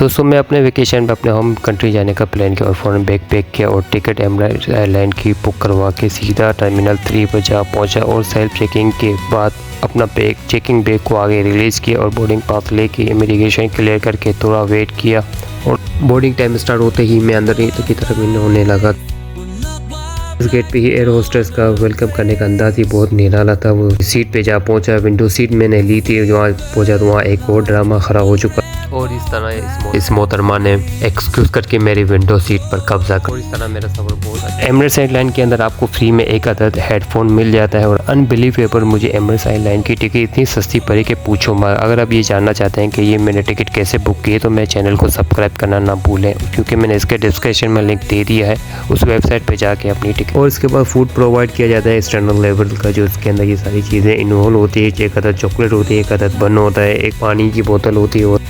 दोस्तों मैं अपने वेकेशन पे अपने होम कंट्री जाने का प्लान किया और फ़ौरन बैग पैक किया और टिकट एमिरेट्स एयरलाइन की बुक करवा के सीधा टर्मिनल 3 पर जा पहुंचा और सेल्फ चेकिंग के बाद अपना चेकिंग बैग को आगे रिलीज़ किया और बोर्डिंग पास लेके इमिग्रेशन क्लियर करके थोड़ा वेट किया और बोर्डिंग टाइम स्टार्ट होते ही मैं अंदर की तरफ इन होने लगा। इस गेट पे ही एयर होस्टेस का वेलकम करने का अंदाज ही बहुत निराला था। वो सीट पे जा पहुंचा, विंडो सीट मैंने ली थी, वहाँ पहुंचा तो वहाँ एक और ड्रामा खड़ा हो चुका और इस तरह इस मोहतरमा ने एक्सक्यूज करके मेरी विंडो सीट पर कब्जा कर। और इस तरह मेरा सफर बहुत अच्छा। एमिरेट्स एयरलाइन के अंदर आपको फ्री में एक अदद हेडफोन मिल जाता है और अनबिलीवेबल मुझे एमिरेट्स एयरलाइन की टिकट इतनी सस्ती पड़ी कि पूछो मत। अगर आप ये जानना चाहते हैं कि ये मैंने टिकट कैसे बुक की है तो मेरे चैनल को सब्सक्राइब करना ना भूलें, क्योंकि मैंने इसके डिस्क्रिप्शन में लिंक दे दिया है उस वेबसाइट पर जाके अपनी टिकट। और इसके बाद फूड प्रोवाइड किया जाता है एक्सटर्नल लेवल का, जो इसके अंदर ये सारी चीज़ें इन्वॉल्व होती है। एक अदद चॉकलेट होती है, एक अदद बन होता है, एक पानी की बोतल होती है और